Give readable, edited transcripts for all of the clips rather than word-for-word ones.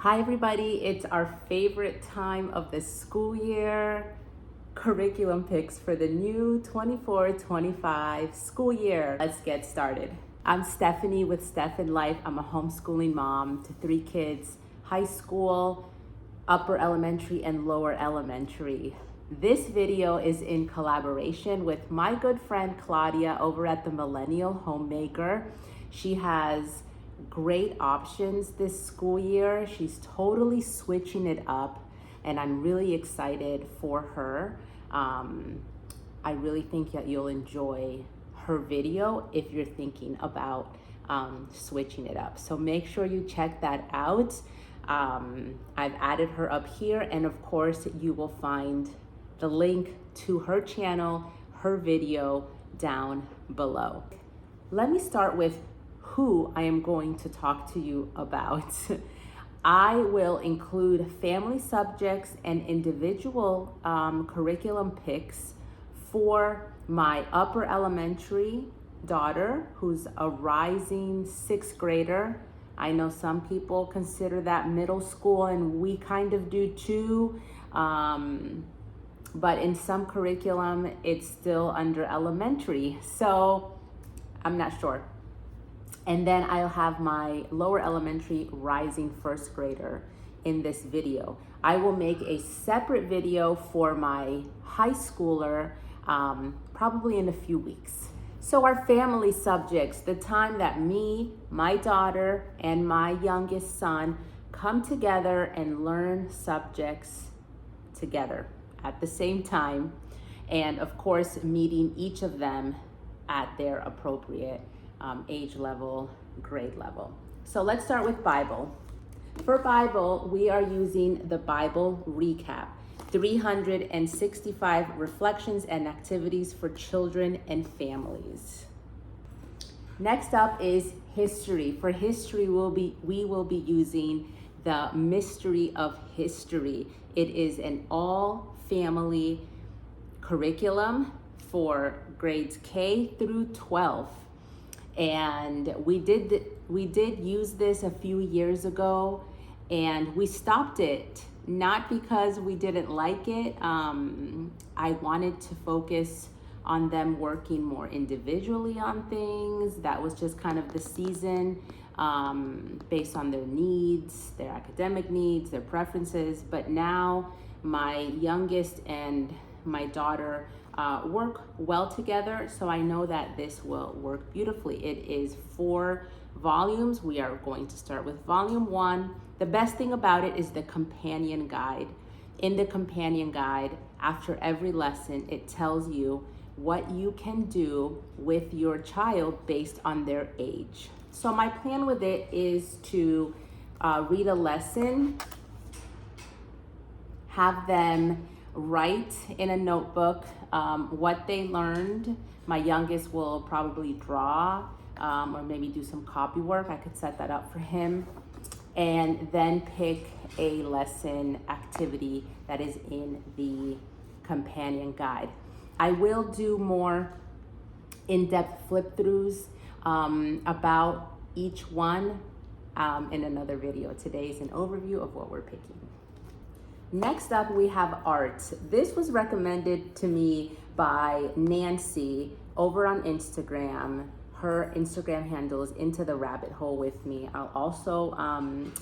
Hi everybody, it's our favorite time of the school year, curriculum picks for the new 24-25 school year. Let's get started. I'm Stephanie with Steph in Life. I'm a homeschooling mom to 3 kids, high school, upper elementary, and lower elementary. This video is in collaboration with my good friend Claudia over at the Millennial Homemaker. She has great options this school year. She's totally switching it up, and I'm really excited for her. I really think that you'll enjoy her video if you're thinking about switching it up. So make sure you check that out. I've added her up here, and of course you will find the link to her channel, her video down below. Let me start with who I am going to talk to you about. I will include family subjects and individual curriculum picks for my upper elementary daughter, who's a rising 6th grader. I know some people consider that middle school, and we kind of do too. But in some curriculum, it's still under elementary. So I'm not sure. And then I'll have my lower elementary rising 1st grader in this video. I will make a separate video for my high schooler probably in a few weeks. So our family subjects, the time that me, my daughter, and my youngest son come together and learn subjects together at the same time. And of course, meeting each of them at their appropriate age level, grade level. So let's start with Bible. For Bible, we are using the Bible Recap, 365 reflections and activities for children and families. Next up is history. For history, we will be using the Mystery of History. It is an all family curriculum for grades K through 12. And we did use this a few years ago, and we stopped it, not because we didn't like it. I wanted to focus on them working more individually on things. That was just kind of the season, based on their needs, their academic needs, their preferences. But now my youngest and my daughter work well together, so I know that this will work beautifully. It is 4 volumes. We are going to start with volume 1. The best thing about it is the companion guide. In the companion guide, after every lesson, it tells you what you can do with your child based on their age. So my plan with it is to read a lesson, have them write in a notebook what they learned. My youngest will probably draw or maybe do some copy work. I could set that up for him. And then pick a lesson activity that is in the companion guide. I will do more in-depth flip-throughs about each one in another video. Today is an overview of what we're picking. Next up, we have art. This was recommended to me by Nancy over on Instagram. Her Instagram handle is Into the Rabbit Hole with me. I'll also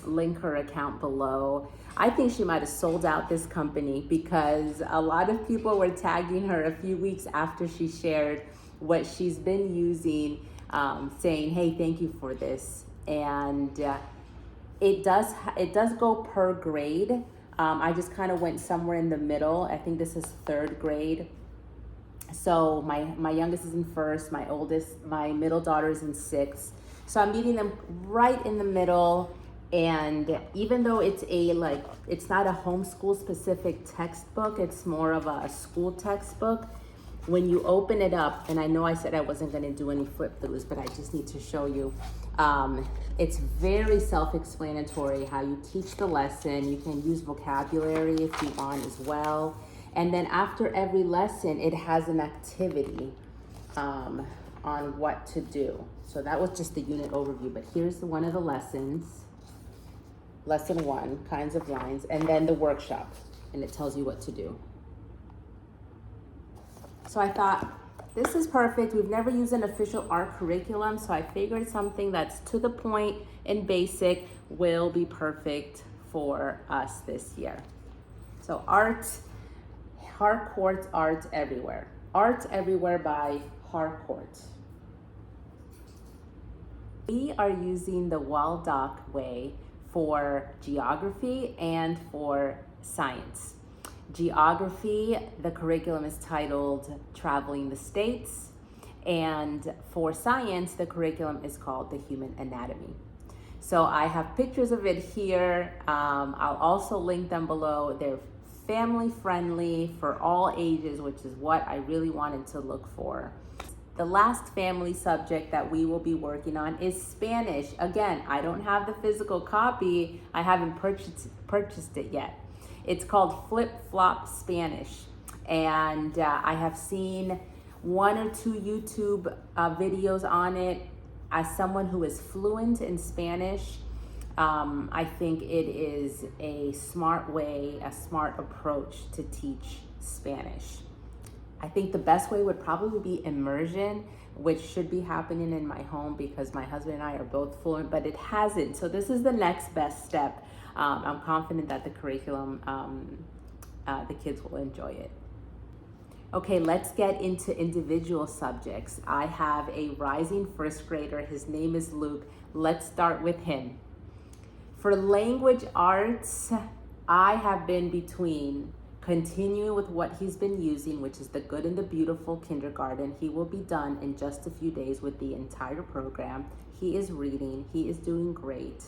link her account below. I think she might have sold out this company because a lot of people were tagging her a few weeks after she shared what she's been using, saying, hey, thank you for this. And it does go per grade. I just kind of went somewhere in the middle. I think this is 3rd grade. So my youngest is in 1st, my middle daughter is in 6th. So I'm meeting them right in the middle. And even though it's not a homeschool specific textbook, it's more of a school textbook. When you open it up, and I know I said I wasn't going to do any flip throughs, but I just need to show you. It's very self-explanatory how you teach the lesson. You can use vocabulary if you want as well. And then after every lesson, it has an activity on what to do. So that was just the unit overview, but here's one of the lessons. lesson 1, kinds of lines, and then the workshop, and it tells you what to do. So I thought, this is perfect. We've never used an official art curriculum, so I figured something that's to the point and basic will be perfect for us this year. So Harcourt Art Everywhere. Art Everywhere by Harcourt. We are using the Waldock way for geography and for science. Geography, the curriculum is titled Traveling the States, and for science, the curriculum is called The Human Anatomy. So I have pictures of it here. I'll also link them below. They're family friendly for all ages, which is what I really wanted to look for. The last family subject that we will be working on is Spanish. Again, I don't have the physical copy. I haven't purchased it yet. It's called Flip Flop Spanish. And I have seen 1 or 2 YouTube videos on it. As someone who is fluent in Spanish, I think it is a smart way, a smart approach to teach Spanish. I think the best way would probably be immersion, which should be happening in my home because my husband and I are both fluent, but it hasn't. So this is the next best step. I'm confident that the curriculum, the kids will enjoy it. Okay, let's get into individual subjects. I have a rising first grader. His name is Luke. Let's start with him. For language arts, I have been between continuing with what he's been using, which is the Good and the Beautiful kindergarten. He will be done in just a few days with the entire program. He is reading, he is doing great.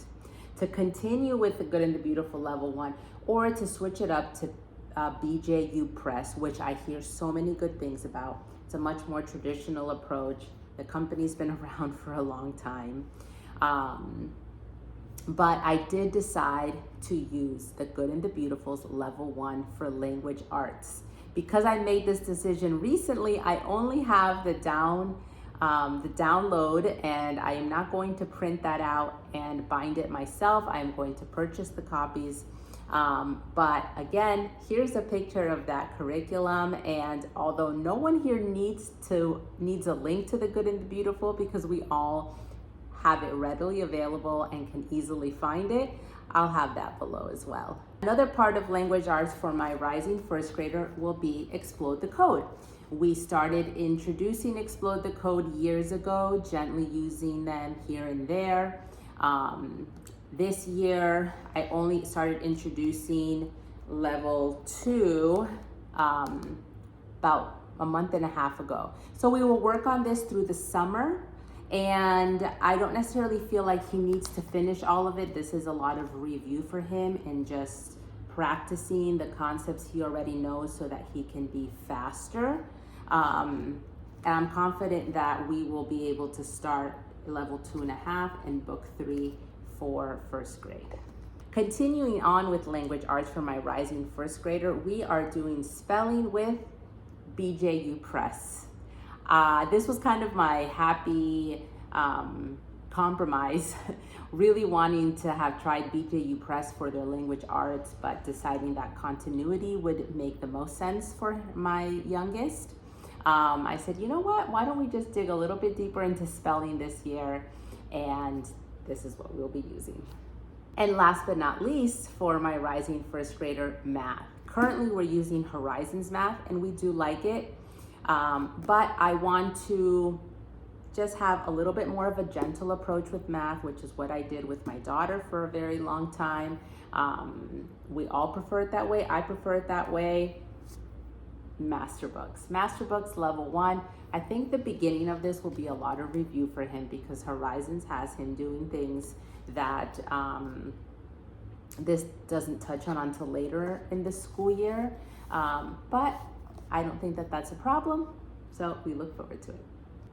To continue with the Good and the Beautiful level 1, or to switch it up to BJU Press, which I hear so many good things about. It's a much more traditional approach. The company's been around for a long time. But I did decide to use the Good and the Beautiful's level 1 for language arts. Because I made this decision recently, I only have the download, and I am not going to print that out and bind it myself. I am going to purchase the copies. But again, here's a picture of that curriculum, and although no one here needs a link to the Good and the Beautiful because we all have it readily available and can easily find it, I'll have that below as well. Another part of language arts for my rising first grader will be Explode the Code. We started introducing Explode the Code years ago, gently using them here and there. This year, I only started introducing level 2 about a month and a half ago. So we will work on this through the summer, and I don't necessarily feel like he needs to finish all of it. This is a lot of review for him and just practicing the concepts he already knows so that he can be faster. And I'm confident that we will be able to start level 2.5 and book 3 for first grade. Continuing on with language arts for my rising first grader, we are doing spelling with BJU Press. This was kind of my happy compromise, really wanting to have tried BJU Press for their language arts, but deciding that continuity would make the most sense for my youngest. I said, you know what, why don't we just dig a little bit deeper into spelling this year, and this is what we'll be using. And last but not least, for my rising first grader, math. Currently we're using Horizons Math, and we do like it, but I want to just have a little bit more of a gentle approach with math, which is what I did with my daughter for a very long time. We all prefer it that way. I prefer it that way. Masterbooks level 1. I think the beginning of this will be a lot of review for him because Horizons has him doing things that this doesn't touch on until later in the school year. But I don't think that that's a problem, so we look forward to it.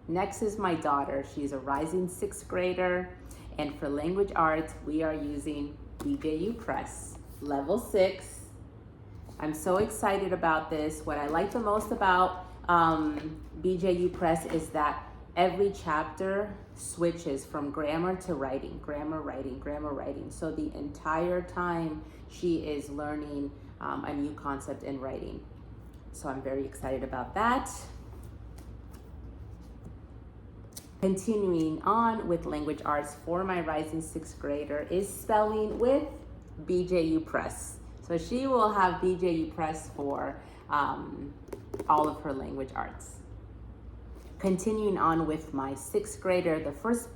Next is my daughter. She's a rising 6th grader, and for language arts, we are using BJU Press level 6. I'm so excited about this. What I like the most about BJU Press is that every chapter switches from grammar to writing, grammar, writing, grammar, writing. So the entire time she is learning a new concept in writing. So I'm very excited about that. Continuing on with language arts for my rising sixth grader is spelling with BJU Press. So she will have BJU Press for all of her language arts. Continuing on with my sixth grader, the first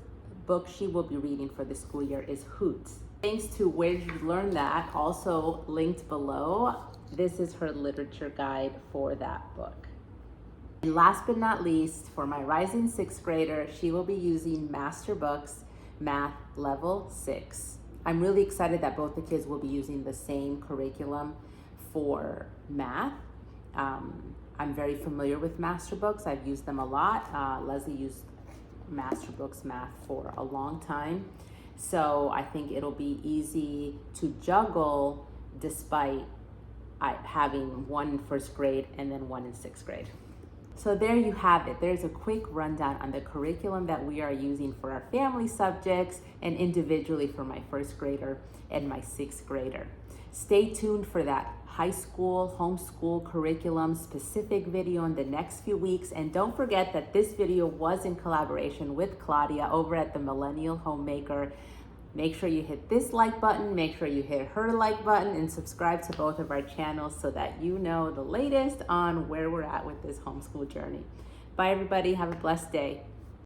book she will be reading for the school year is Hoot. Thanks to Where Did You Learn That, also linked below, this is her literature guide for that book. And last but not least, for my rising sixth grader, she will be using Master Books Math Level 6. I'm really excited that both the kids will be using the same curriculum for math. I'm very familiar with Master Books. I've used them a lot. Leslie used Master Books Math for a long time. So I think it'll be easy to juggle despite having one in first grade and then one in sixth grade. So there you have it. There's a quick rundown on the curriculum that we are using for our family subjects and individually for my first grader and my sixth grader. Stay tuned for that high school homeschool curriculum specific video in the next few weeks. And don't forget that this video was in collaboration with Claudia over at the Millennial Homemaker. Make sure you hit this like button, make sure you hit her like button, and subscribe to both of our channels so that you know the latest on where we're at with this homeschool journey. Bye everybody, have a blessed day.